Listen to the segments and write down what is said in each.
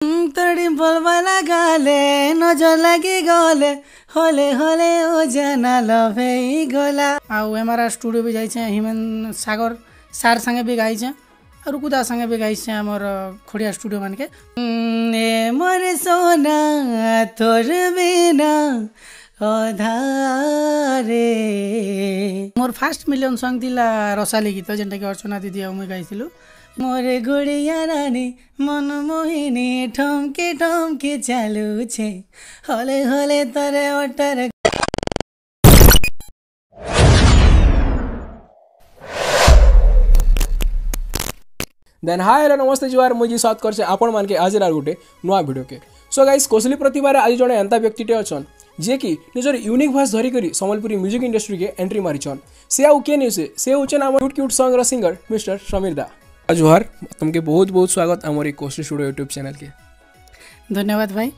तोड़ी बोलबाला गाले नजर लगी गले हले हले ओ जना लभे गला आउ हमारा स्टूडियो भी जाइछे हिमेन सागर सार संगे भी गाइछे और कुदा संगे भी गाइछे हमर खोड़िया स्टूडियो मान के ए मोर सोना तोर बिना अधारे मोर फर्स्ट मिलियन सॉन्ग थिला रसाली गीत जेनटा कि अर्चना दीदी आ मुई गाइथिलु मोरे गुड़िया रानी मन मोहिनी ठमके ठमके चालू छे हले हले तरे ओटर। देन हाय हेलो नमस्ते जुआर मुझे साथ कर आपण मान के आज गोटे नुआ वीडियो के सो गाइस कोसली प्रतिभा आज जड़े एंता व्यक्तिटे अच्छन जे कि निजर यूनिक वॉइस धरिकी संबलपुरी म्यूजिक इंडस्ट्री के एंट्री मारिछन से आउ के न्यूज से होचन आम cute cute song singer mister Sameer दा। जुहार तुमके बहुत बहुत स्वागत आमर कोसली स्टूडियो यूट्यूब चैनल के। धन्यवाद भाई।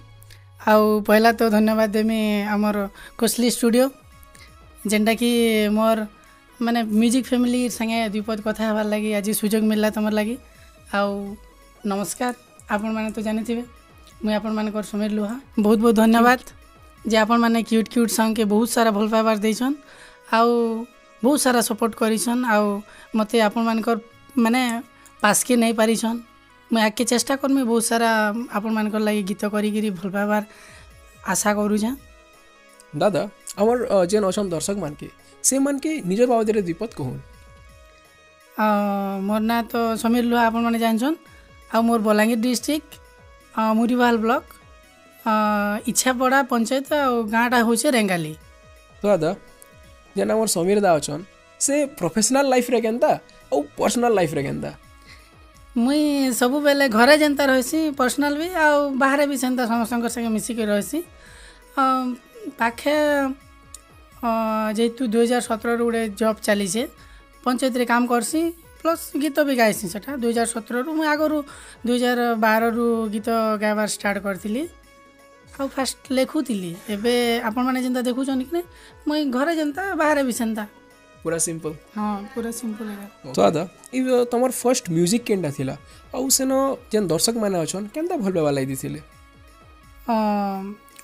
आउ पहला तो धन्यवाद देमी आमर कोसली स्टूडियो जेनटा कि मोर माने म्यूजिक फैमिली संगे द्विपद कथा हबार लगी आज सुजोग मिलला तुमर लगी। आउ नमस्कार आपण माने तो जानी थे मुझे आपण मानकर समीर लुहा बहुत बहुत धन्यवाद जे आपण माने क्यूट क्यूट सॉन्ग के बहुत सारा भल पाइबार देछन आउ बहुत सारा सपोर्ट करिछन आउ मते आपण मानकर माने पास के नहीं पारिछन मुझे आगे चेष्टा करमी बहुत सारा आपण मानकर लगी गीत करी भल पाइबार आशा करूछा। दादा आमर जेन अछन दर्शक मान के से मान के निजर बाबदरे द्विपद कहून। मोर ना तो समीर लुहा आपण माने जानछन आ मोर बलांगीर डिस्ट्रिक्ट मुरीवाल ब्लॉक इच्छापड़ा पंचायत और गाँटा हूँ रेंगाली। तो दादा जेन आमर समीर दा अछन से प्रोफेशनल लाइफ रे केनता और पर्सनल लाइफ रे केनता मुई सब बेले घरे जेनता रही पर्सनल भी आ बाहर भी सेंता समस्त संगे मिसिक रही पाखे जेहेतु 2017 गोटे जॉब चली पंचायत रे काम करसी प्लस गीत भी गाइसी से 2017 मुझे आगु 2012 रु गीत गाइबार स्टार्ट करी आ फास्ट लिखुली एवं आपण मैंने जेनता देखुन कि मुई घरे जेनता बाहर भी सेंता पूरा सिंपल। हाँ पूरा सिंपल है। तो दादा इ तमर फर्स्ट म्यूजिक केनटा थिला आउ सेनो जेन दर्शक माने अछन केनता भल पावा लाई दिथिले।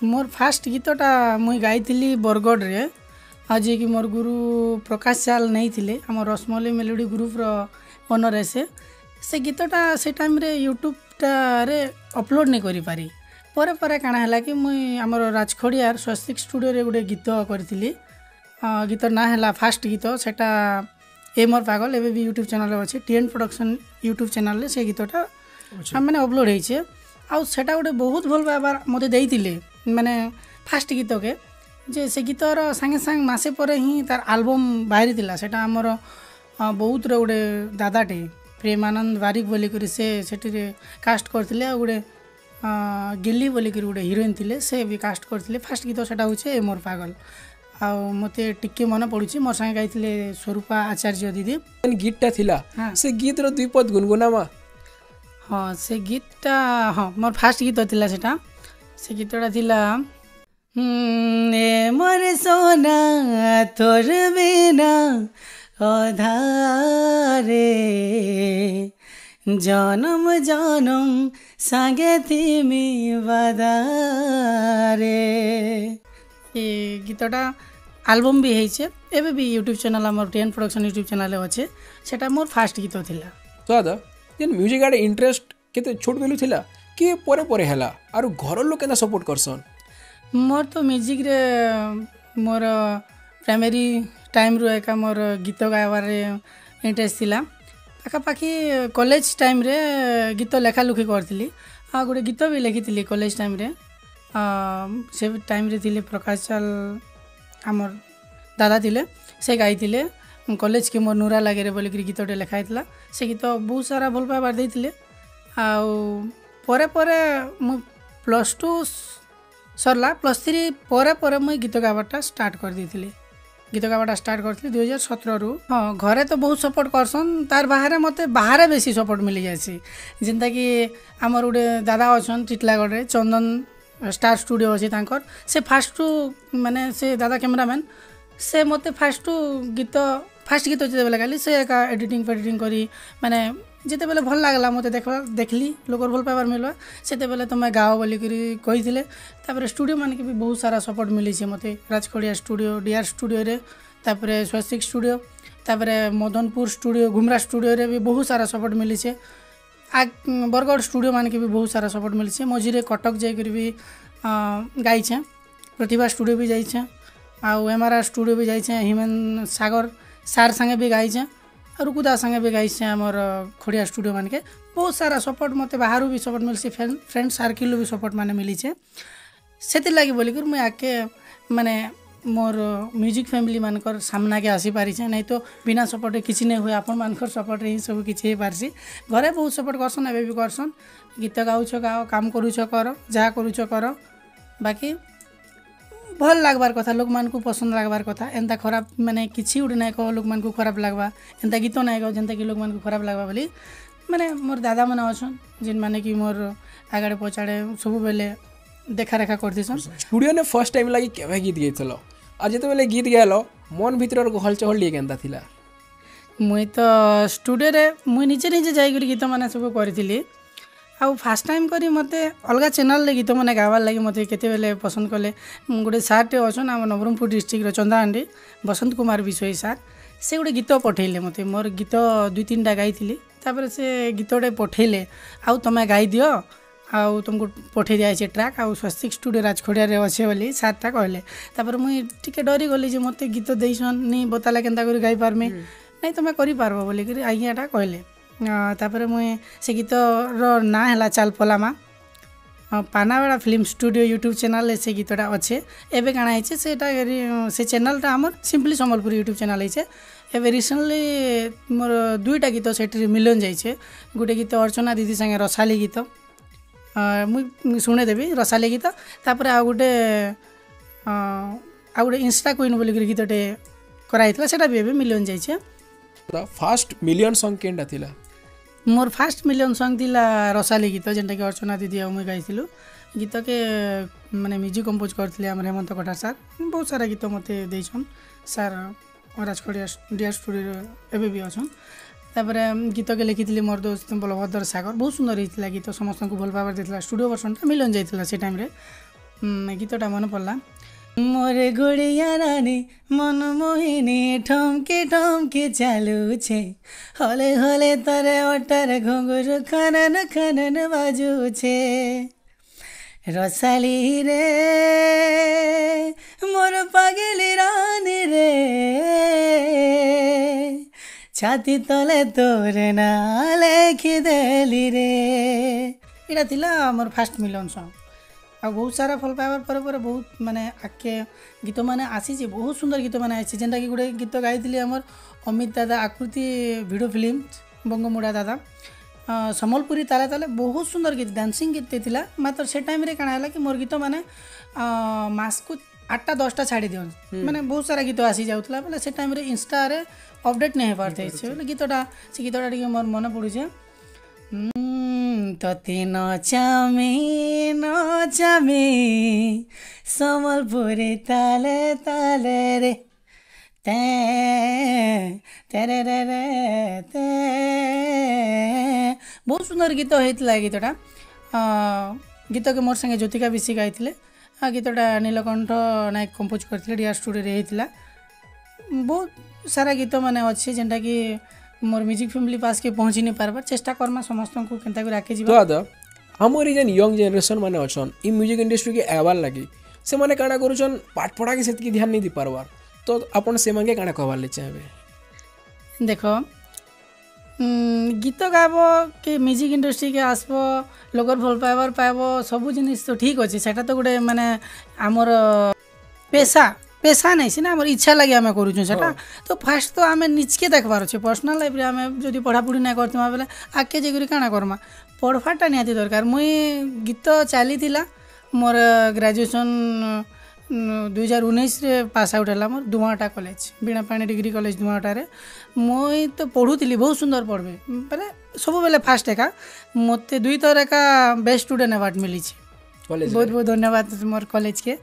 मोर फास्ट गीतटा मुई गाइथिली बरगढ़ रे आज कि मोर गुरु प्रकाश साल नहीं थिले आम रसमली मेलोडी ग्रुप रो ओनर है से गीतटा से टाइम रे यूट्यूब रे अपलोड नहीं करि पारी परे परे काना हला कि मुई हमर राजखड़ियार स्वस्तिक स्टूडियो रे गोटे गीत करथिली गीत ना है फास्ट गीत सेटा ए मोर पागल एवं भी यूट्यूब चैनल अच्छे टीएन प्रोडक्शन यूट्यूब चैनल से गीतटा मैंने अपलोड होइछे आउ सेटा गोटे बहुत भल पाइबार मते देइतिले माने फास्ट गीत के जे से गीतर संगे संग मासे पर ही तार आल्बम बाहरी थिला सेटा हमर बहुत रे गोटे दादाटे प्रेमानंद बारिक बोलिक से सेठी कास्ट करथिले गोटे गिल्ली बोलिक गोटे हिरोइन थिले से भी कास्ट करथिले फास्ट गीत सेटा होचे ए मोर पागल आ मते टिके मन पड़ुची मोर संगे गाइथिले स्वरूपा आचार्य दीदी गीतटा थिला। हाँ। से गीत रो द्विपद गुनगुनामा। हाँ से गीतटा हाँ मोर फास्ट गीत थिला सेटा से गीतटा थिला ए मोर सोना तोर बिना अधारे जनम जनम सागे थिमी बादारे ये गीतटा आल्बम भी है एवं भी यूट्यूब चैनल आमर टीएन प्रोडक्शन यूट्यूब चैनल अच्छे सेटा मोर फास्ट गीत थिला। तो दादा जेन म्यूजिक आड़े इंटरेस्ट केते छोट बेलू थिला कि परे परे हला आरो घर लोग केना सपोर्ट करसन। मोर तो म्यूजिक रे मोर प्राइमरी टाइम रु एका मोर गीत गाइबार इंटरेस्ट थिला पाखापाखि कॉलेज टाइम रे गीत लेखा लुखी करथिली आ गोटे गीत भी लिखी कॉलेज टाइम रे से टाइम रे थिले प्रकाश चाल आमर दादा थिले से गाइथिले कॉलेज के मोर नूरा लागे रे बोलिक गीतटे लेखाइला से गीत बहुत सारा भल पाइबार देइथिले आउ परे परे मु +2 सरला +3 परे परे मुई गीत गाबाटा स्टार्ट कर देइथिले गीत गाबाटा स्टार्ट करथि 2017 रु। हाँ घरे तो बहुत सपोर्ट करसन तार बाहर मते बाहर बेसी सपोर्ट मिली जासी जेनता कि आमर गोटे दादा अछन टिटलागढ़ रे चंदन स्टार स्टूडियो अच्छे तांकर से फास्ट माने से दादा कैमरामैन से मते फास्ट गीत जो गाली से एका एडिटिंग फेडिटिंग करी माने जिते बेले भल लागला मते देखली लोकर भल पाइबार मिलवा सेते बेले तुम गाओ बोली कही तापर स्टूडियो मान के भी बहुत सारा सपोर्ट मिली मते राजखड़िया स्टूडियो डीआर स्टूडियो रे तापर स्वस्तिक स्टूडियो तापर मदनपुर स्टूडियो घुमरा स्टूडियो रे भी बहुत सारा सपोर्ट मिली बरगढ़ स्टूडियो मान के भी बहुत सारा सपोर्ट मिली मझे कटक जाकर भी गाई प्रतिभा स्टूडियो भी जाइए आउ एमआरआर स्टूडियो भी जाइए हिमेन सागर सार संगे भी गाइछे रुकुदा संगे भी गाइछे आमर खड़िया स्टूडियो मान के बहुत सारा सपोर्ट मत बाहर भी सपोर्ट मिली फ्रेंड सर्किल भी सपोर्ट माने मिली से लगी बोलिक मुझे आके माने मोर म्यूजिक फैमिली मानकर सामना के आसी पारी नहीं तो बिना सपोर्ट किसी नहीं हुए आपण मानकर सपोर्ट ही सब किसी पार्सी घरे बहुत सपोर्ट करसन एबे भी करसन गीत गाउछ गाओ काम करूछ कर जहाँ करूछ कर बाकी भल लागबार कथा लोक मान को पसंद लागबार कथा एंता खराब माने किसी उड़े ना कह लोक मान को खराब लागबा एंता गीत ना कह जेंता कि लोक मान को खराब लागबा बोली माने मोर दादा माने अछन जिन माने कि मोर आगड़े पछाड़े सब बेले देखा रेखा करथिसन स्टूडियो ने फर्स्ट टाइम लगी केवे गीत गैथलो आ जेते बेले गीत गायलो मन भीतर को हलचल लिए केंता थिला मुई तो स्टूडियो रे मुई निजे जाई गीत माने सब करथिली आउ फास्ट टाइम करी मते अलग चैनल रे गीत मैंने गावार लगी मते केते बेले पसंद कले गोटे सार्टे अच्छन आम नवरंगपुर डिस्ट्रिक्ट चंदाहांडी बसंत कुमार विषय सार से गोटे गीत पठेले मते मोर गीत 2-3टा गाई तापर से गीतटे पठेले आउ तुम गाई दियो आउ तुमको पठे दिया ट्रैक आउ स्वस्तिक स्टूडियो राजखड़िया अच्छे बोली सार्टा कहले तापर मुई टिके डरी गली जे मते गीत देसन नहीं बताला केंता करी गाई पारमी नहीं तुम करि पारबो बोली करी आज्ञाटा कहले तापर मुई से गीत रो ना है चाल Palamu पानावाड़ा film studio YouTube channel से गीतटा अच्छे एवं काଣା है से चैनलटा आमर सिंपली संबलपुर यूट्यूब चैनल है एवं रिसेंटली मोर 2टा गीत से मिलियन जाइए गोटे गीत अर्चना दीदी संगे रसाली गीत मुई शुणेदेवी रसाली गीत तापर आ गोटे इंस्टा क्वीन बोलिक गीतटे कराइला सेटा भी एवं मिलियन जाइए फास्ट मिलियन सॉन्ग केनटा थिला मोर फास्ट मिलियन सॉन्ग थिला रसाली गीत जेनटा कि अर्चना दीदी आ मुई गाइथिलु गीत के माने म्यूजिक कंपोज करथिले हमर हेमंत कटार सर बहुत सारा गीत मते देछन सर राजखड़िया डीआर स्टूडियो एबे भी अछन तापर गीत के लिखिथिले मोर दोस्त बलभद्र सागर बहुत सुंदर हितला गीत समस्त को भल पावर देथिला स्टूडियो वर्षनटा मिलियन जाइथिला से टाइम रे गीतटा मन पड़ला मोरे गोड़िया रानी मन मोहिनी ठमके ठमके चालू छे हले हले तरे ओटर घुंघरू खनन खनन बाजू छे रसाली रे मोर पागली रानी रे छाती तले तोरे ना लेखि देली रे इटा थिला मोर फास्ट मिलियन सॉन्ग आ बहुत सारा फल पाइबार पर बहुत माने आके गीत मैंने आसी बहुत सुंदर गीत मैंने आसी जेनटा कि गोटे गीत गाई आमर अमित दादा आकृति भिडियो फिल्म बंगमुड़ा दादा सम्बलपुरी ताले ताले बहुत सुंदर गीत डांसिंग गीत थिला मात्र से टाइम रे काଣା है कि मोर गीत मैंने मास को 8-10टा छाड़ी दियन माने बहुत सारा गीत आसी जाउतला बोले से टाइम रे इंस्टा रे अपडेट नहीं पारथे से गीतटा टिके मोर मन पड़ुछे तते नचामे सम्बलपुरी ताले ताले रे तेरे रे ते बहुत सुंदर गीत होता गीतटा गीत के मोर संगे ज्योतिका बिशी गाई गीतटा नीलकंठ नायक कंपोज करते डीआर स्टूडियो रे होता बहुत सारा गीत माने अच्छे जेनटा कि मोर म्यूजिक फैमिली पास के पहुँची नहीं पारबार चेष्टा करमा समस्त को केनता को राखे जीवा तो हमर जेन यंग जनरेशन माने अछन ई म्यूजिक इंडस्ट्री के आवार लगी से माने काना करूछन पाठ पढ़ा के सेत की ध्यान नहीं दी पारबार तो अपन से मांगे काना कहबार ले चाहबे देखो गीत गाबो के म्यूजिक इंडस्ट्री के आसबो लोगर भल पाइबार पाइबो सब जिनिस तो ठीक अछि सेटा तो गोटे माने हमर पेशा नहीं सीना आम इच्छा लगे आम करूँ तो फास्ट तो आम निजके देखबार अच्छे पर्सनाल लाइफ आम जब पढ़ापढ़ी ना करता बेले आगे जाकर काଣା करमा पढ़वाटा निहाती दरकार मुई गीत चली मोर ग्रेजुएशन 2019 रे पास आउट है मोर दुआटा कॉलेज बीणापाणी डिग्री कॉलेज दुआटारे मुई तो पढ़ुली बहुत सुंदर पढ़बे बेले सब बेले फास्ट एका मत 2 थर एका बेस्ट स्टूडेंट अवार्ड मिली बहुत बहुत धन्यवाद मोर कॉलेज के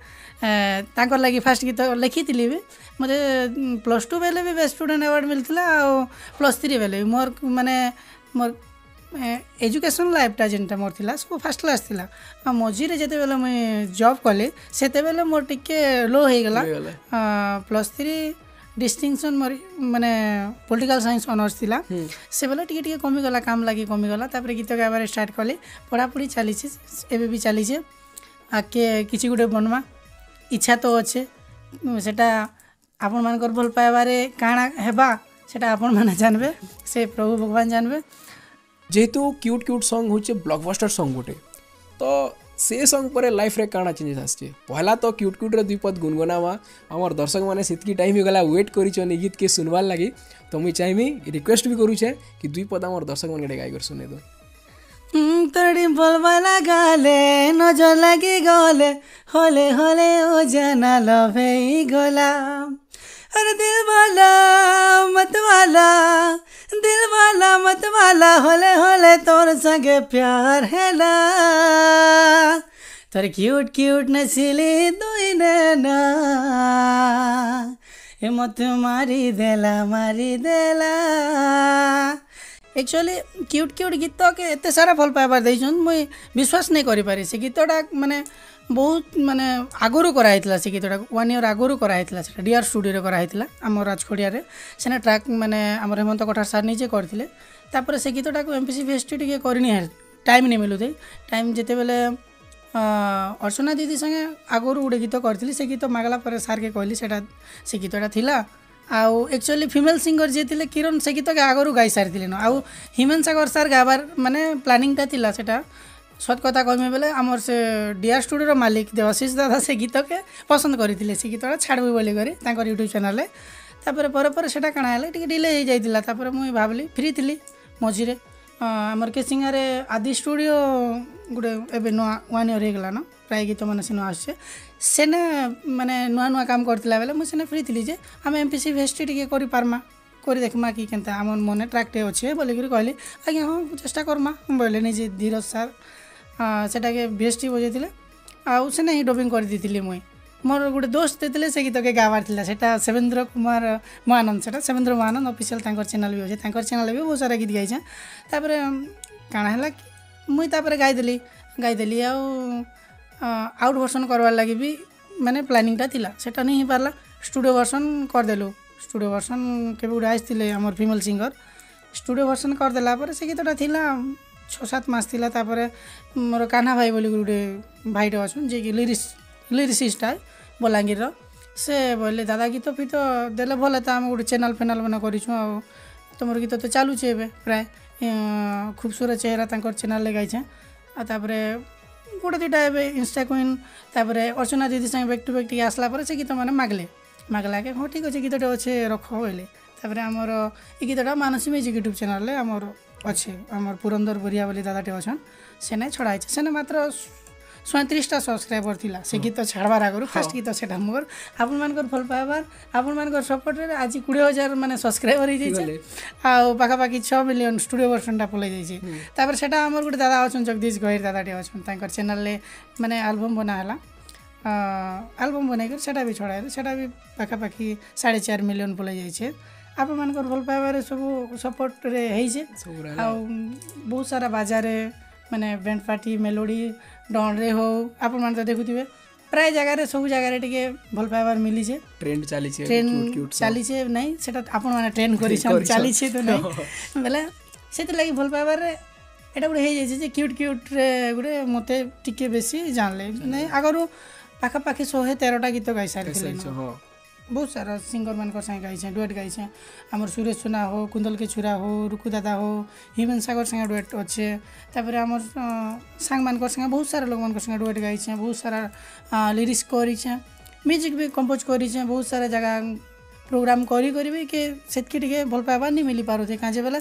तांकर लगी फास्ट गीत लिखी भी मते +2 बेले भी बेस्ट स्टूडेंट अवार्ड मिलता +3 बेले मोर माने मोर एजुकेशन लाइफटा जेनटा मोर थिला सब फर्स्ट क्लास थिला मझीरे जेते बेले मुई जॉब कले सेते बेले मोर टिके लो हो गला +3 डिस्टिंक्शन मोर माने पॉलिटिकल साइंस ऑनर्स थिला से बेले टिके टिके कमी गला काम लागी कमी गला तापर गीत गाबार स्टार्ट कले पढ़ापढ़ी चली एबे भी चली आके किसी गुटे बनवा इच्छा तो अच्छे सेटा आपण मानकर भल पाइबारे काଣା हेबा सेटा आपण माने जानबे से प्रभु भगवान जानबे जेहेतु क्यूट क्यूट सॉन्ग होचे ब्लॉकबस्टर सॉन्ग गोटे तो से सॉन्ग पर लाइफ रे काଣା चेंजेस आछे पहला तो क्यूट क्यूट रे दुई पद गुनगुनावा हमर दर्शक माने सेतकी टाइम गला वेट करिछन ई गीत के सुनवार लागि तो मुई चाहमी रिक्वेस्ट भी करू छे कि दुई पद हमर दर्शक माने गाय कर सुने दो तोड़ी बोलबाला गाले नजर लगी गले होले होले ओ जना लभे गोला अरे दिल वाला मत वाला होले होले तोर संगे प्यार हैला तोर क्यूट क्यूट नसीली दुई नैना ए मत मारी देला एक्चुअली क्यूट क्यूट गीत के एत सारा भल पाइबार देछन मुई विश्वास नहीं करि पारि से गीतटा माने बहुत माने आगुरु कराइतला से गीतटा 1 ईयर आगुरु कराइतला से डीआर स्टूडियो रे कराइतला हम राजखोड़िया रे सेना ट्रैक माने हमर हेमंत कठार सर निजे करथिले तापर से गीतटा को एमपीसी फेस्टी टिके करनी है टाइम नहीं मिलु थे टाइम जेते बेले अर्चना दीदी संगे आगुरु गुटे गीत करथिली से गीत मागला पर सर के कहली सेटा से गीतटा थिला आउ एक्चुअली फीमेल सिंगर जे थिले किरण से गीत के आगुरु गाई सारी न आउ हिमेन सागर सर गाबार माने प्लानिंगटा थिला सेटा सत कथा कहमे बेले आमर से डीआर स्टूडियो मालिक देवाशीष दादा से गीत के पसंद करथिले से गीतटा छाड़बे बोली करी तांकर यूट्यूब चैनल रे तापर पर सेटा काना हले टिके डिले हो जाइतिला तापर मुई भाबली फ्री थिली मझिरे आमर के सिंगारे आदि स्टूडियो गुटे एबे नुआ 1 ईयर हो गला न प्राय गीत माने सिनो आछे सेने माने नुआ नुआ काम करथिला बेले मुई सेने फ्री थिली जे हम एमपीसी फेस्टी टिके करि पारमा करि देखमा कि केनता हमन मने ट्रैक्टे अच्छे बोली करी कहली आज्ञा हाँ चेष्टा करमा बोले नहीं जे धीरज सर सेटा के भेस्टी बजेतिले आउ सेने ही डबिंग कर देतिले मुई मोर गुटे दोस्त देतिले से गीत के गावार थिला सेटा सेवेंद्र कुमार महानंद सेटा सेवेंद्र महानंद ऑफिशियल तांकर चैनल भी होचे तांकर चैनल भी बहुत सारा गीत गाइछे तापर काना हला मुई तापर गाई देली आउट वर्सन करवार लगी भी माने प्लानिंगटा थिला सेटा नहीं हो पारला स्टूडियो वर्सन कर देलु स्टूडियो वर्सन केबे गुटे आइसथिले हमर फीमेल सिंगर स्टूडियो वर्सन कर देला पर से गीतटा थिला 6-7 मास थिला तापर मोर कान्हा भाई बोली गुटे भाईटे अछन जे कि लिरिसिस्ट है बलांगीर से बोले दादा गीत फित देले भले तो आम गोटे चैनल फेनाल बना करूँ आ तुम गीत तो चलुच प्राय खूबसूरत चेहरा तक चैनल गाइछे आतापर गोटे दुटा ए इंस्टा क्वीन तापर अर्चना दीदी संगे बैक टू बैक टी आसला से गीत मैंने मागला के हाँ ठीक अच्छे गीतटे अच्छे रख बोले तापर आमर ये गीतटा मानसी म्यूजिक यूट्यूब चैनल आमर अच्छे आमर पुरंदर बोरिया बोली दादाटे अच्छन सेने छड़ाई सेने मात्र 37टा सब्सक्राइबर थिला से गीत छाड़बार आगु फास्ट गीत सेटा मोर आपण मानकर भल पाइबार आपण मानकर सपोर्ट रे आज 20,000 माने सब्सक्राइबर हो जाइछे आ पाखा पाखी 6 मिलियन स्टूडियो वर्जनटा पलै जाइछे तापर सेटा हमर गुटे दादा अछन जगदीश गहिर दादाटे अछन तांकर चैनल ले माने एल्बम बना हला एल्बम बनाइकर सेटा भी छड़ाए सेटा भी पाखा पाखी 4.5 मिलियन पलै जाइछे आपण मानकर भल पाइबार सब सपोर्ट रे हेइछे आ बहुत सारा बाजारे माने बैंड पार्टी मेलोडी डन रे हो आपण मान तो देखुथिबे प्राय जगह सब जगह टिके भल पाइबार मिली छे ट्रेंड चली छे नहीं सेटा आपण माने ट्रेंड करि चली छे तो नहीं बेले सेते लागि भल पाइबार रे एटा गुडे हे जे क्यूट क्यूट रे गुडे मते टिके बेसी जानले नहीं आगरु पाखा पाखी 113टा गीत गाइ सारिथिले बहुत सारा सिंगर मानकर संगे गाइछे डुएट गाइछे आमर सुरेश सुना हो कुंदल के छुरा हो रुकु दादा हो हिमेन सागर संगे डुएट अच्छे तापर आमर सांग मानकर संगे बहुत सारा लोग मानकर संगे डुएट गाइछे बहुत सारा लिरिक्स करिछे म्यूजिक भी कंपोज करिछे बहुत सारा जगह प्रोग्राम करी भी के सेतकी टिके भल पाइबा नहीं मिली पारुथे काजे बेला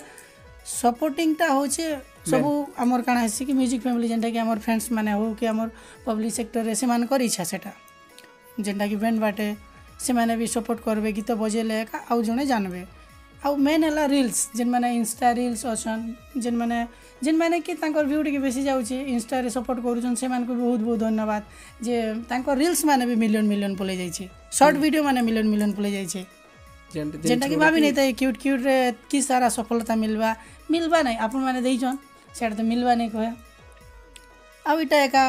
सपोर्टिंगटा होचे सब आमर काना हेसी कि म्यूजिक फैमिली जेंटा कि आमर फ्रेंड्स माने हो कि आमर पब्लिक सेक्टर रे से मान कर इच्छा सेटा जेंटा कि बैंड बाटे से माने भी सपोर्ट करबे गीत बजेले आउ जने जानबे आउ मेन हला रील्स जेन माने इंस्टा रील्स अछन जेन माने कि तांकर व्यू टिके बेसी जाउचे इंस्टा रे सपोर्ट करूछन से मान को बहुत बहुत धन्यवाद जे तांकर रील्स माने भी मिलियन मिलियन पले जाइछे शॉर्ट वीडियो माने मिलियन मिलियन पले जाइछे जेंटा कि भाभी नहीं था क्यूट क्यूट रे कि सारा सफलता मिलबा नहीं आपण माने देइछन सियाड़े तो मिलवा नहीं कहे आउ इटा एका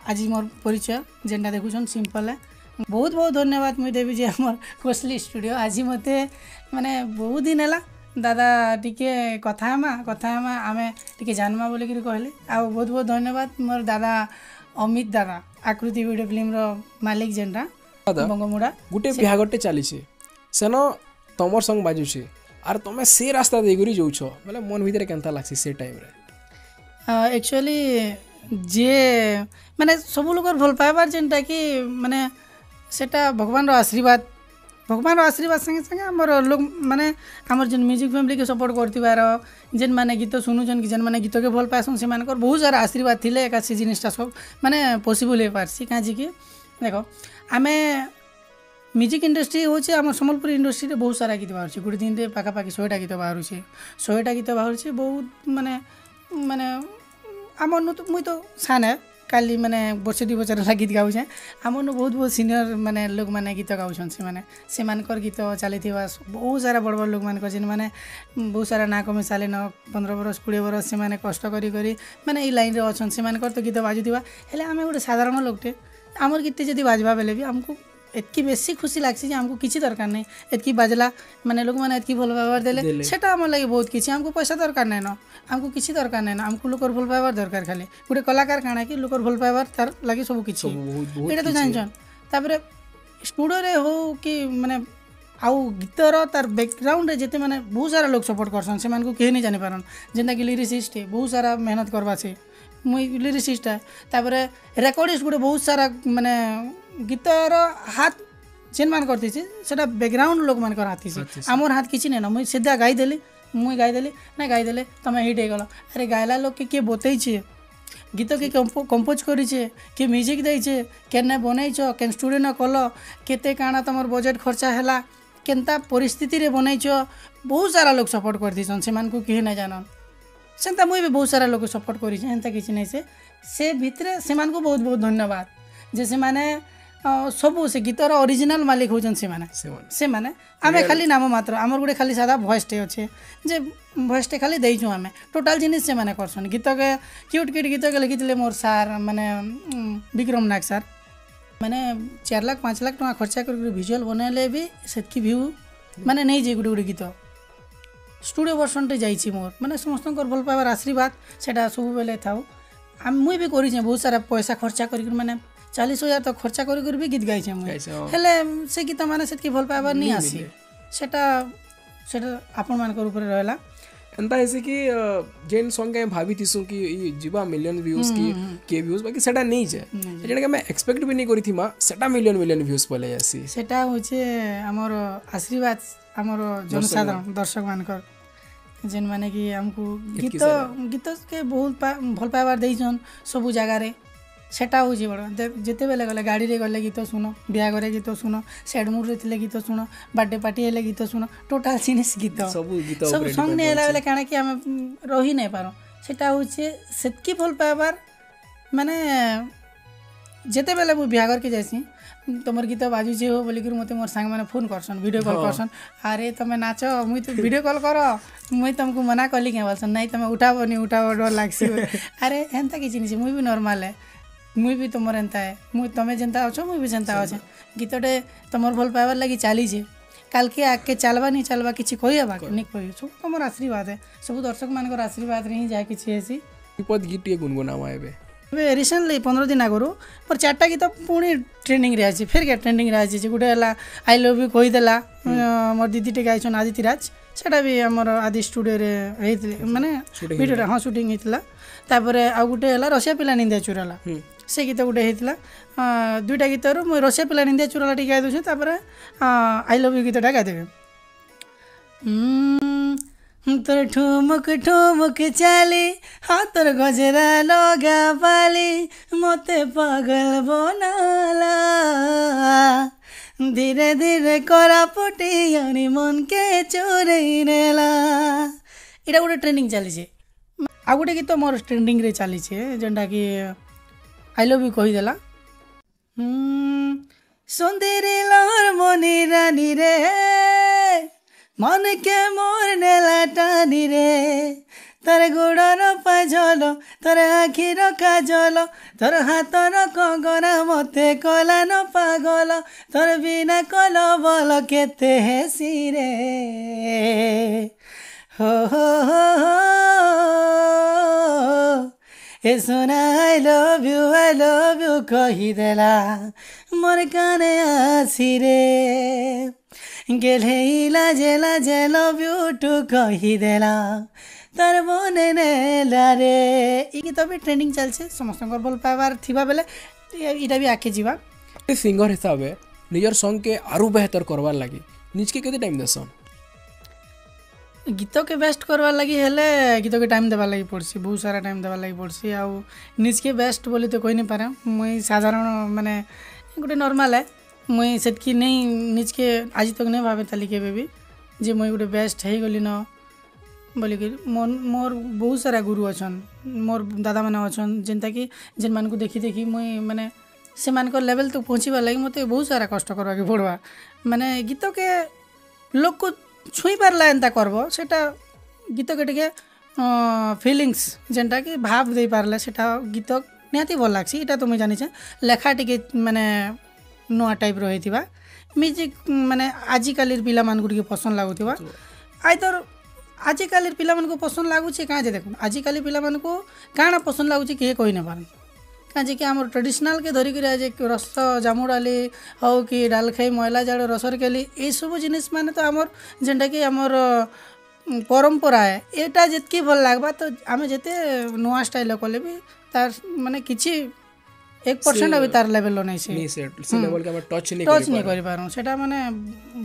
आज मोर परिचय जेनटा देखुछन सिंपल है बहुत बहुत धन्यवाद मुझे देवी जे हमर कोसली स्टूडियो आज मते माने बहुत दिन है दादा टिके कथा आमे टिके जानमा बोले कि कहले आ बहुत बहुत धन्यवाद मोर दादा अमित दादा आकृति वीडियो फिल्म रो मालिक जेनटा बंगमुड़ा गुटे बिहागटे चली सेन तमर संग बाजुछे आर तमे से रास्ता देगरी जाउछ मतलब मन भीतर केनता लागसी से टाइम रे एक्चुअली जे माने सब लोग भल पाइबार जेनटा कि माने सेटा भगवान रो आशीर्वाद संगे संगे आमर लोग माने आमर जेन म्यूजिक फैमिली के सपोर्ट करथिबार जेन माने गीत सुनुछन कि जेन माने गीत के भल पासन से मानकर बहुत सारा आशीर्वाद थिले एका से जिनिसटा सब माने पॉसिबल हो पारसी काजी कि देखो आमे म्यूजिक इंडस्ट्री होचे आम सम्बलपुर इंडस्ट्री रे बहुत सारा गीत बाहर गोटे दिन में पाखापाखि 100टा गीत बाहर 100टा गीत बाहर बहुत माने माने आमर तो मुई तो साने काली माने वर्षे 2 वर्ष गीत गाऊे आमर बहुत बहुत सीनियर माने लोग माने गीत गाउछन से मानकर गीत चली बहुत सारा बड़ बड़ लोग मान जेन माने बहुत सारा ना कमी साले न 15 वर्ष 20 वर्ष से माने कष्ट करी करी माने ई लाइन रे अछन से मानकर तो गीत बाजुथिबा हेले आमे गोटे साधारण लोकटे आमर गीत जदि बाजवा बेले भी हमको एतकी बेसी खुशी लागसी जे हमको किसी दरकार नहीं एतकी बाजला माने लोग माने एतकी भल व्यवहार देले सेटा हमर लागि बहुत किछि हमको पैसा दरकार नहीं न हमको किसी दरकार नहीं न हमको लोकर भल पाइबार दरकार खाली गोटे कलाकार काना कि लोकर भल पाइबार तार लागि सब किछि एटा तो जानछन तापरे स्टूडियो रे हो कि माने आउ गीतर तार बैकग्राउंड रे जेते माने बहुत सारा लोग सपोर्ट करसन से मान को केही नहीं जानि पारन जेंदा कि लिरिसिस्ट बहुत सारा मेहनत करबा छे मुई लिरिसिस्ट है तापरे रिकॉर्डिस्ट गोटे बहुत सारा माने गीतर हाथ जेन मान करती सेटा बैकग्राउंड लोग मान कर हाथी से आमर हाथ किछि नहीं ना मुई सीधा गाई देली मुई गाई देली ना गाई देले तमे हिट हे गलो अरे गायला लोग के बतई छे गीत के कंपोज करी छे के म्यूजिक दई छे केने बनई छ केन स्टूडियो न कलो केते काना तमर बजट खर्चा हैला केनता परिस्थिति रे बनई छ बहुत सारा लोग सपोर्ट कर दिसन से मान को केही ना जानन सेंता मुई भी बहुत सारा लोग सपोर्ट करी छे एंता किछि नहीं से भितरे से मान को बहुत बहुत धन्यवाद जैसे माने सबू से गीतर ओरिजिनल मालिक होजन से माने आमे खाली नाम मात्र आमर गोटे खाली सादा वॉइस टे अच्छे जे वॉइस टे खाली देइछु आमे टोटल जिनिस से माने करसन गीत के क्यूट गीत के लिखितले मोर सार माने विक्रम नाग सार माने 4 लाख 5 लाख टका खर्चा कर विजुअल बनाले भी सेतकी व्यू माने नहीं जे गुटे गीत स्टूडियो वर्षन टे जाइछि मोर माने समस्त भल पाइबार आशीर्वाद सेटा सब बेले थाउ मुई भी करी बहुत सारा पैसा खर्चा कर माने 40,000 तक खर्चा कर भी गीत गाई हेले से गीत माने सेतकी भल पाइबार नहीं आसी सेटा आपण मानकर ऊपर रहला एंता ऐसे कि जेन सॉन्ग के भाभी थिसु कि जीवा मिलियन व्यूज की के व्यूज बाकी सेटा नहीं जे जेना के मैं एक्सपेक्ट भी नहीं करी थी मा सेटा मिलियन व्यूज पले आसी सेटा होचे हमर आशीर्वाद हमर जनसाधारण दर्शक मानकर जेन माने कि हमको गीत के बहुत भल पाइबार देइछन सब जगह रे सेटा हो बड़ जिते बेले गले गाड़ी रे गले गीत सुनो बिया घरे गीत सुनो सैडमुड रे थिले गीत सुनो बर्थडे पार्टी हेले गीत सुनो टोटल जिनिस गीत सब संग ने हेला बेले काना कि हम रही नहीं पारो सेटा होचे सेतकी भल पाइबार माने जिते बेले मु बिया घर के जाइसी तमर गीत बाजू जे हो बोली मते मोर संग माने फोन करसन वीडियो कॉल करसन अरे तमे नाच मुई तो वीडियो कॉल करो मुई तुमको मना कली के बोलसन नहीं तमे उठाबो नहीं उठाबो डर लागसी अरे एंता कि जिनिस मुई भी नॉर्मल है मुई भी तुमर एंता है मुई तमे जेंता अछो मुई भी जेंता अछे गीतटे तमर भल पाइबार लागि चाली छे काल के आके चलबा नहीं चलबा किछि कहबा नहीं कहि सब तमर आशीर्वाद है सब दर्शक मानकर आशीर्वाद रे ही जाय किछि एसी विपद गीत के गुनगुनावा एबे रिसेंटली 15 दिन आगरो पर 4टा गीत पुणी ट्रेंडिंग रे आछि फिर के ट्रेंडिंग रे आछि गुटे हला आई लव यू कहि देला मोर दीदी टे गाइछन आदित्य राज सेटा भी हमर आदि स्टूडियो रे हेतले माने वीडियो रे हां शूटिंग हेतला तापरे आ गुटे हला रसिया पिला निंदा चुराला से गीत गुटे हेतला 2टा गीतर मु रसिया पिला निंदा चुराला टी गाइ दछु तापरे आई लव यू गीतटा गाइ देबे तोर ठुमक ठुमक चाली हाथर गजरा लगा पाली मते पागल बनाला धीरे धीरे करा पटी मन के चोरई नेला इटा गोटे ट्रेंडिंग चली आ गोटे गीत मोर ट्रेंडिंग रे चली जेनटा कि आई लव यू कही देला सुंदरी लहर मनी रानी रे मन के मोर नेला टानी रे ତୋର ଗୋଡ଼ର ପାଜଲ ତୋର ଆଖିର କାଜଲ ତୋର ହାତର କଙ୍ଗନା ମୋତେ କଲା ନ ପାଗଲ ତୋର ବିନା କଲ ବଲ କେତେ ହେସିରେ ho ho ho ho ଏ ସୁନା I love you କହିଦେଲା ମୋର କାନେ ଆସିରେ ଗେହ୍ଲେଇଲା ଜେଲା love you ଟୁ କହିଦେଲା ତାର ମନେ ନେଲା ରେ ଇ ଗୀତ ବି ଟ୍ରେଣ୍ଡିଂ ଚାଲିছে ସମସ୍ତଙ୍କର ଭଲ ପାଇବାର ଥିବା ବେଲେ ଇଟା ବି ଆକେ ଯିବା सिंगर हिसाब से निजर सॉन्ग के आरु बेहतर करवार लगी निज के केते टाइम देसन गीत के बेस्ट करवार लगी हेले गीत के टाइम देवार लगी पड़सी बहुत सारा टाइम देवार लगी पड़सी आउ निज के बेस्ट बोली तो कही नहीं पारे मुई साधारण माने गोटे नॉर्मल है मुई सेतकी नहीं निज के आज तक नहीं भावे ताली के भी जे मुई गोटे बेस्ट है गली न बोलिक मोर बहुत सारा गुरु अच्छन मोर दादा मैंने अच्छन जेनता कि जेन मान को देखी देखी मुई माने से मान लेवल तक पहुँचवा लगी मत बहुत सारा कष्ट करवा के पड़वा माने गीत के लोग को छुई पारला एंता करब सेटा गीत के टिके फिलिंग्स जेनटा कि भाव दे पारले सेटा गीत निहाती भल लागसी इटा तो मुई जानिछे लेखा टिके माने नुआ टाइप रहिथिबा म्यूजिक माने आजिकालिर पिला मान टिके पसंद लागुथिबा आइदर आजिकालिर पिला मान को पसंद लागुछे काँ जे देखो आजिकाली पिला मान को काଣା पसंद लागुछे किए कहि न पारन काँ जे कि आमर ट्रेडिशनल के धरिक आज रस जामु डाली हो कि डाल खाई मैला जाड़ रसर केली ये सब जिनिस माने तो आमर जेनटा कि आमर परंपरा है एटा जितकी भल लागबा तो आमे जेते नुआ स्टाइल कले भी तार माने किछि 1% अभी तार लेवल नहीं से लेवल के हम टच नहीं करि पारू सेटा माने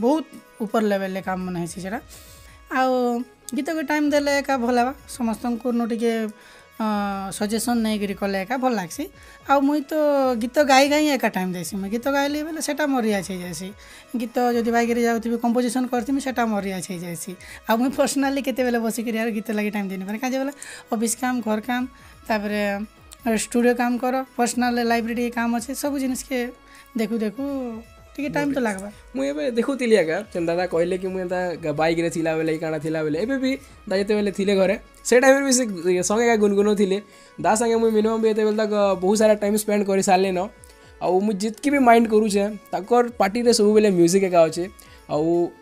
बहुत ऊपर लेवल ले काम माने है सेटा आ गीत के टाइम देले का भलाबा समस्त को नोटिके सजेसन नहीं करी कले एका भल लागसी आ मुई तो गीत गाई गाई एका टाइम देसी मुई गीत गाइली बेले सेटा मोर रियाज हो जासी गीत जदि बाइक रे जाउथि कंपोजिशन करथि सेटा मोर रियाज हो जासी आ मुई पर्सनली केते बेले बसी करी यार गीत लागि टाइम देनी पारे काजे बेले ऑफिस काम घर काम तापरे स्टूडियो काम कर पर्सनल लाइब्रेरी काम अच्छे सब जिनिस के देखू देखू टिके टाइम तो लागबा मुई एबे देखुतिली आगा जेन दादा कहले कि मुई एता बाइक रे थिला बेले काना थिला बेले एबे भी दा जेते बेले थिले घरे से टाइम भी से संगे का गुनगुनो थिले दा संगे मुई मिनिमम भी एते बेले तक बहुत सारा टाइम स्पेंड करि सारले न आ मु जितकी भी माइंड करू छे ताकर पार्टी रे सब बेले म्यूजिक एका अछि आ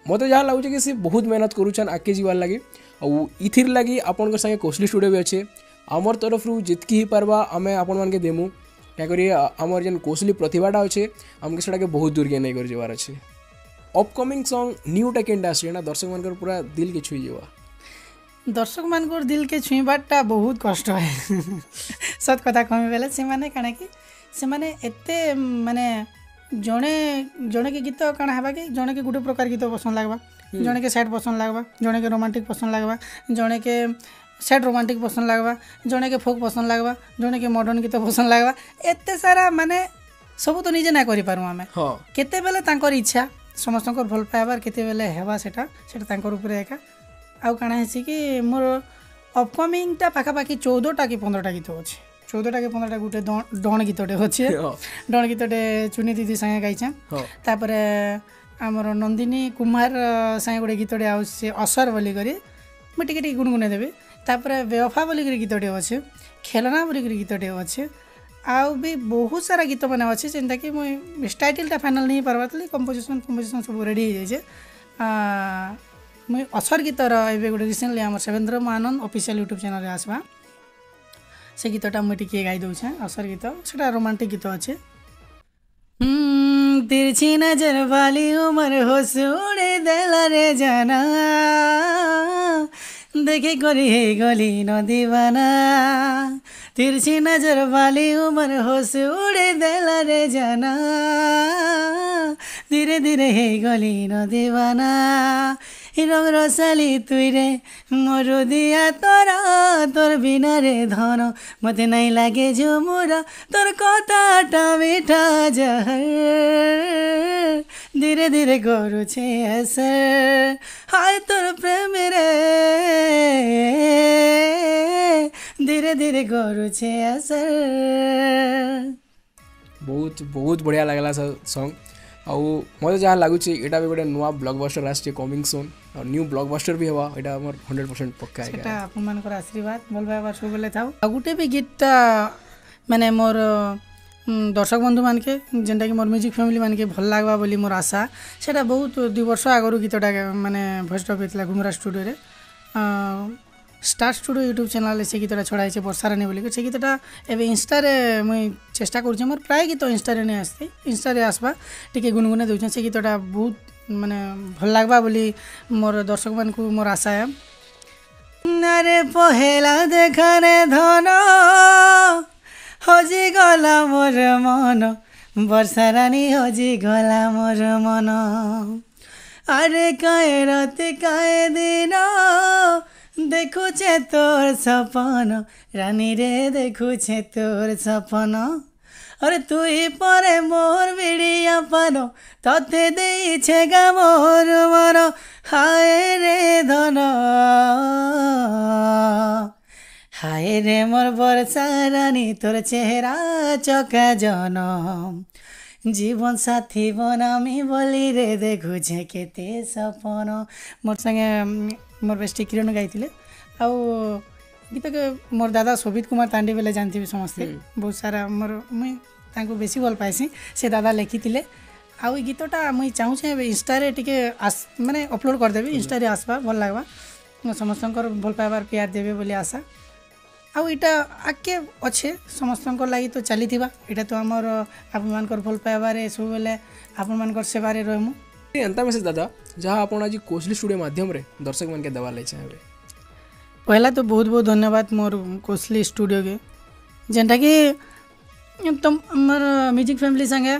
मते जहा लागु छे कि से बहुत मेहनत करू छन आके जीवार लागि आ इथिर लागि आपन संगे कोस्टली स्टूडियो भी अछि आमर तरफ रु जितकी ही पारबा आमे आपन मान के देमु क्या करिए आमर जेन कौशली प्रतिभाटा अच्छे आमके सेटा बहुत दूर के नहीं कर जीवार अच्छे अपकमिंग सॉन्ग न्यू टा केनटा आसी ना दर्शक मानकर पूरा दिल के छुई जीवा दर्शक मानकर दिल के छुईबाटा बहुत कष्ट है सत कथा कमी बेले से माने काना कि से माने एते माने जणे जणे के गीत काना हेबा कि जणे के गुटे प्रकार गीत पसंद लागबा जणे के सैड पसंद लागबा जणे के रोमांटिक पसंद लागबा जणे के सैड रोमांटिक पसंद लागबा जणे के फोक पसंद लागबा जणे के मॉडर्न गीत पसंद लागबा एते सारा माने सब तो निजे ना करि पारू आमे केते बेले तांकर इच्छा समस्तकर भल पाइबार केते बेले हेबा सेटा तांकर ऊपर एका आउ काना हेसी कि मोर अपकमिंग टा पाखापाखि 14टा कि 15टा गीत अच्छे 14टा कि 15टा गुटे डण गीतटे अच्छे डण गीतटे चुनी दीदी संगे गाइछे तापरे आमर नंदिनी कुमार संगे गोटे गीतटे आउछे असर बोली करी मैं टिके टिके गुनगुने देबी तापरे बेवफा बोली करी गीतटे अच्छे खेलना बोली करी गीतटे अच्छे आउ भी बहुत सारा गीत मैंने अच्छे जेनता कि मुझे टाइटलटा फाइनल नहीं पार्बार कंपोजिशन सब रेडी हो जाए मुझे असर गीतर ए गोटे रिसेंटली आम सेवेंद्र महानंद ऑफिशियल यूट्यूब चैनल आसवा से गीतटा मुझे टिके गाई दूचे असर गीत से रोमांटिक गीत अच्छे तिरछी नजर वाली उमर हो सुने देला रे जाना देखे करी हे गली न दीवाना तिरछी नजर वाली उमर हो उड़े देला रे जाना धीरे धीरे हे गली न दीवाना रंग रसाली तुई रे मोर दिया तोरा तोर बिना रे धन मते नहीं लागे झुमुरा तोर कथाटा मीठा जहर धीरे धीरे करू छे असर हाय तोर प्रेम रे धीरे धीरे करू छे असर बहुत बहुत बढ़िया लगला सॉन्ग आउ मते जहाँ लगुच यहाँ भी गोटे नुआ ब्लॉकबस्टर आसছে कमिंग सून और न्यू ब्लॉकबस्टर भी हवा यहाँ मोर 100% पक्का है सेटा आपन मानकर आशीर्वाद भल पाइबार सब बेले थाउ आ गुटे भी गीतटा माने मोर दर्शक बंधु मानके जेनटा कि मोर म्यूजिक फैमिली मानके भल लागबा बोली मोर आशा सेटा बहुत 2 वर्ष आगरु गीतटा माने भॉइस ऑफ इतला घुमरा स्टूडियो रे स्टार स्टूडियो यूट्यूब चैनल से गीतटा छड़ा है वर्षारानी बोली से गीतटा एवं इंस्टा रे मुई चेष्टा करूँ मोर प्राय गीत इंस्टा रे नहीं आसते इंस्टा रे आसबा टिके गुनगुने दूँ से गीतटा बहुत माने भल लागबा बोली मोर दर्शक मान को मोर आशा है नारे पहेला देखारे धन हजी गला मोर मन वर्षारानी हजी गला मोर मन अरे काए रात काए दिन देखुछे तोर सपन रानी रे देखुछे तोर सपन अरे तु ही परे मोर बिड़िया पानो तते देइछे गा मोर मन हाय रे धन हाय रे मोर वर्षा रानी तोर चेहरा चका जनम जीवन साथी बनामी बोली रे देखुछे केते सपन मोर संगे मोर बेस्टी किरण गाइथिले आउ गीत के मोर दादा शोभित कुमार तांडी बेले जानती भी समस्ते बहुत सारा मोर मुई तांको बेसी भल पाइसी से दादा लिखिथिले आउ गीतटा मुई चाहूँ इंस्टा रे टिके माने अपलोड कर देबी इंस्टा रे आसबा भल लागबा समस्तंकर भल पाइबार प्यार देबे बोली आशा आउ इटा आके अच्छे समस्तंकर लागि तो चलीथिबा इटा तो हमर आपन मानकर भल पाइबारे सब बेले आपन मानकर सेवारे रहमु एंता मेसेज दादा जहाँ आप आज कोसली स्टूडियो माध्यम रे दर्शक मन के दवा ले चाहे पहला तो बहुत बहुत धन्यवाद मोर कोसली स्टूडियो के जेनटा कि तुम मोर म्यूजिक फैमिली संगे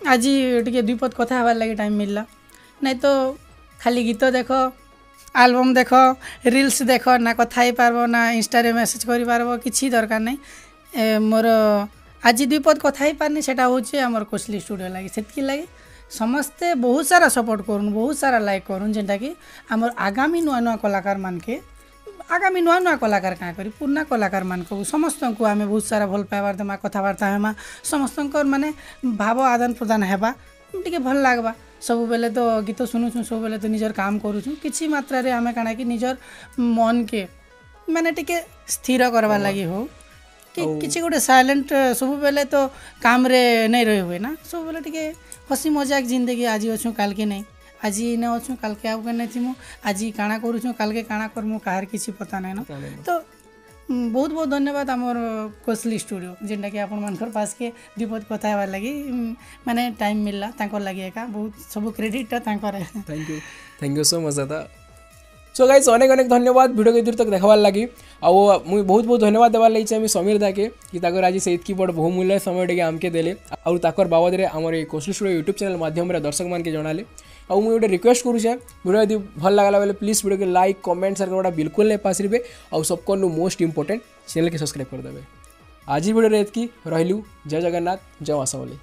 आज टिके 2 पद कथा हबार लगे टाइम मिलला नहीं तो खाली गीत देख एल्बम देख रील्स देख ना कथा ही पारबो ना इंस्टा रे मैसेज करि पारबो किछि दरकार नहीं मोर आज 2 पद कथा ही पारनी सेटा होचे हमर कोसली स्टूडियो लागि सेतकी लागि समस्ते बहुत सारा सपोर्ट करूँ बहुत सारा लाइक करूँ जेनटा कि आमर आगामी नुआ नुआ कलाकार मान के आगामी नुआ नुआ कलाकार क्या करी पुराना कलाकार मान को समस्त को आम बहुत सारा भल पाइबार देमा कथबार्ता हेमा समस्त माने भाव आदान प्रदान हेबा टिके भल लागबा सब बेले तो गीत शुणुचु सब बेले तो निजर काम करूँ किसी मात्रा रे आमे काना कि निजर मन के माने टिके स्थिर करवा लगी हो कि किसी गोटे साइलेंट सब बेले तो काम रे नहीं रही हुए ना सब बेले टिके हसी मजाक जिंदगी आज अच्छु काल के नहीं आज न अच्छु काल के आउ नहीं थी आज काଣା करूँ काल के काଣା कर कहार किसी पता नहीं ना तो बहुत बहुत धन्यवाद आमर कोसली स्टूडियो जेनटा कि आपण मानकर पास के 2 पद कथा हेबार लगी माने टाइम मिलला तांकर लगी एका बहुत सब क्रेडिट तांकर थैंक यू सो मच दादा सो गाइस अनेक अनेक धन्यवाद वीडियो के दूर तक देखार लगी आ मुझे बहुत बहुत धन्यवाद देवार लगी चाहिए समीर दा के कि ताकर आज से इतकी बड़ बहुमूल्य समय टे आमके देले और ताकर बाबद रे हमर कोसली स्टूडियो यूट्यूब चैनल माध्यम रे दर्शक मान के जणाले आ मुझे गोटे रिक्वेस्ट करूँ वीडियो यदि भल लगला बेले प्लीज वीडियो के लाइक कमेंट शेयर करवाटा बिल्कुल नहीं पासरिबे और सबको मोस्ट इंपोर्टेंट चैनल के सब्सक्राइब कर देबे आज ही वीडियो रे इतकी रहलु जय जगन्नाथ जय आशावली।